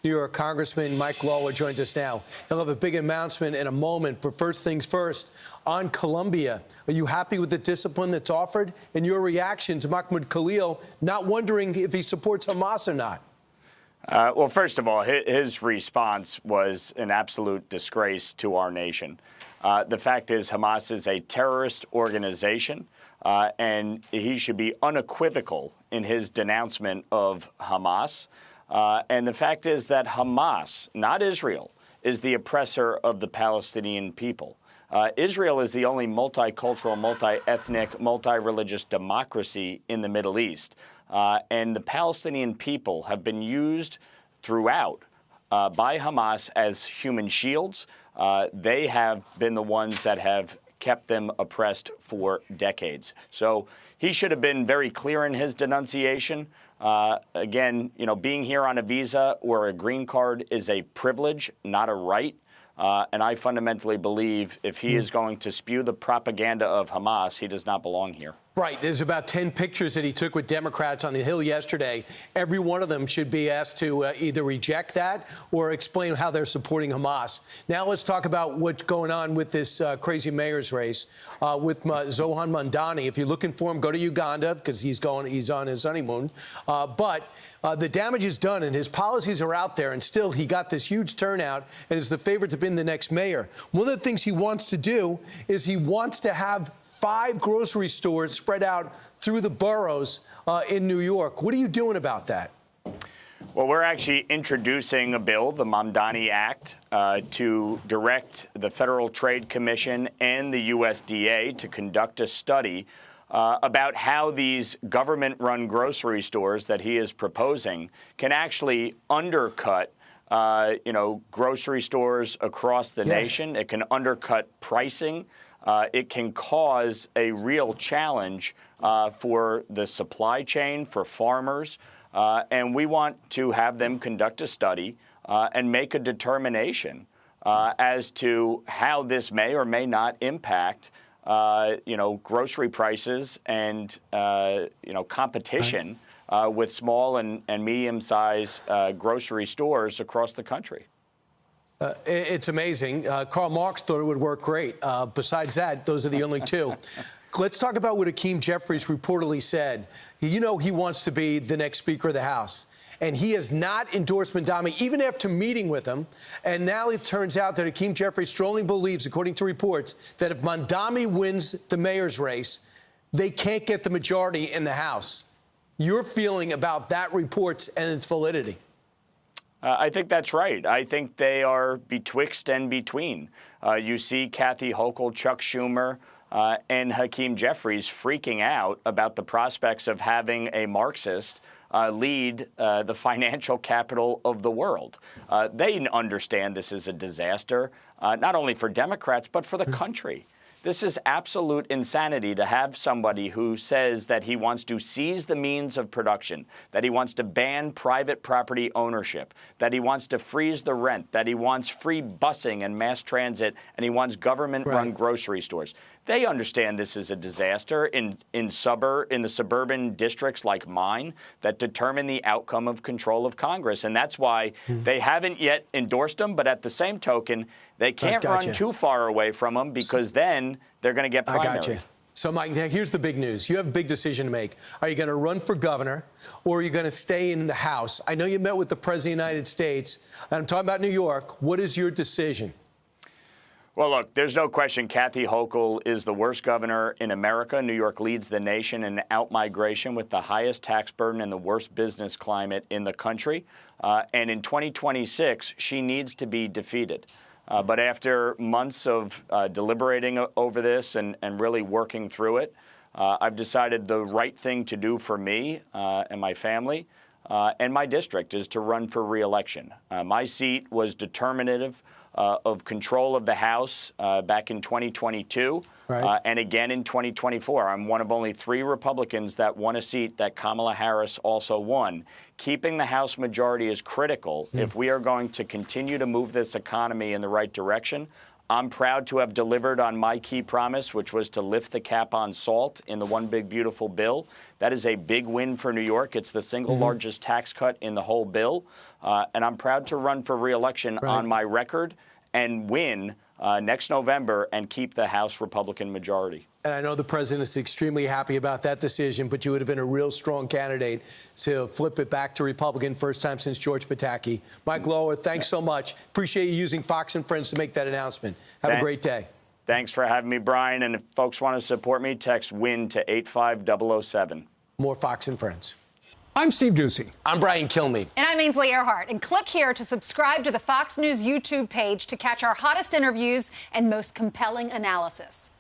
New York Congressman Mike Lawler joins us now. He'll have a big announcement in a moment, but first things first, on Colombia, are you happy with the discipline that's offered? And your reaction to Mahmoud Khalil not wondering if he supports Hamas or not? Well, first of all, his response was an absolute disgrace to our nation. The fact is Hamas is a terrorist organization, and he should be unequivocal in his denouncement of Hamas. And the fact is that Hamas, not Israel, is the oppressor of the Palestinian people. Israel is the only multicultural, multi-ethnic, multi-religious democracy in the Middle East. And the Palestinian people have been used throughout by Hamas as human shields. They have been the ones that have kept them oppressed for decades. So he should have been very clear in his denunciation. Again, being here on a visa or a green card is a privilege, not a right. And I fundamentally believe if he is going to spew the propaganda of Hamas, he does not belong here. Right. There's about 10 pictures that he took with Democrats on the Hill yesterday. Every one of them should be asked to either reject that or explain how they're supporting Hamas. Now let's talk about what's going on with this crazy mayor's race with Zohran Mamdani. If you're looking for him, go to Uganda because he's on his honeymoon. But the damage is done and his policies are out there, and still he got this huge turnout and is the favorite to be the next mayor. One of the things he wants to do is he wants to have 5 grocery stores spread out through the boroughs in New York. What are you doing about that? Well, we're actually introducing a bill, the Mamdani Act, to direct the Federal Trade Commission and the USDA to conduct a study about how these government-run grocery stores that he is proposing can actually undercut grocery stores across the nation. It can undercut pricing. It can cause a real challenge for the supply chain, for farmers. And we want to have them conduct a study and make a determination as to how this may or may not impact grocery prices and, competition with small and medium-sized grocery stores across the country. It's amazing. Karl Marx thought it would work great. Besides that, those are the only two. Let's talk about what Hakeem Jeffries reportedly said. He wants to be the next Speaker of the House. And he has not endorsed Mamdani, even after meeting with him. And now it turns out that Hakeem Jeffries strongly believes, according to reports, that if Mamdani wins the mayor's race, they can't get the majority in the House. Your feeling about that report and its validity? I think that's right. I think they are betwixt and between. You see Kathy Hochul, Chuck Schumer, and Hakeem Jeffries freaking out about the prospects of having a Marxist lead the financial capital of the world. They understand this is a disaster, not only for Democrats, but for the country. This is absolute insanity to have somebody who says that he wants to seize the means of production, that he wants to ban private property ownership, that he wants to freeze the rent, that he wants free busing and mass transit, and he wants government-run grocery stores. They understand this is a disaster in the suburban districts like mine that determine the outcome of control of Congress. And that's why they haven't yet endorsed him. But at the same token, they can't run too far away from him because then they're going to get primaried. I got you. So, Mike, here's the big news. You have a big decision to make. Are you going to run for governor or are you going to stay in the House? I know you met with the President of the United States. And I'm talking about New York. What is your decision? Well, look, there's no question Kathy Hochul is the worst governor in America. New York leads the nation in outmigration with the highest tax burden and the worst business climate in the country. And in 2026, she needs to be defeated. But after months of deliberating over this and really working through it, I've decided the right thing to do for me and my family and my district is to run for re-election. My seat was determinative of control of the House back in 2022 and again in 2024. I'm one of only 3 Republicans that won a seat that Kamala Harris also won. Keeping the House majority is critical if we are going to continue to move this economy in the right direction. I'm proud to have delivered on my key promise, which was to lift the cap on salt in the One Big Beautiful Bill. That is a big win for New York. It's the single largest tax cut in the whole bill. And I'm proud to run for re-election on my record and win next November and keep the House Republican majority. And I know the president is extremely happy about that decision, but you would have been a real strong candidate to flip it back to Republican, first time since George Pataki. Mike Lawler, thanks so much. Appreciate you using Fox and Friends to make that announcement. Have a great day. Thanks for having me, Brian. And if folks want to support me, text WIN to 85007. More Fox and Friends. I'm Steve Doocy. I'm Brian Kilmeade. And I'm Ainsley Earhart. And click here to subscribe to the Fox News YouTube page to catch our hottest interviews and most compelling analysis.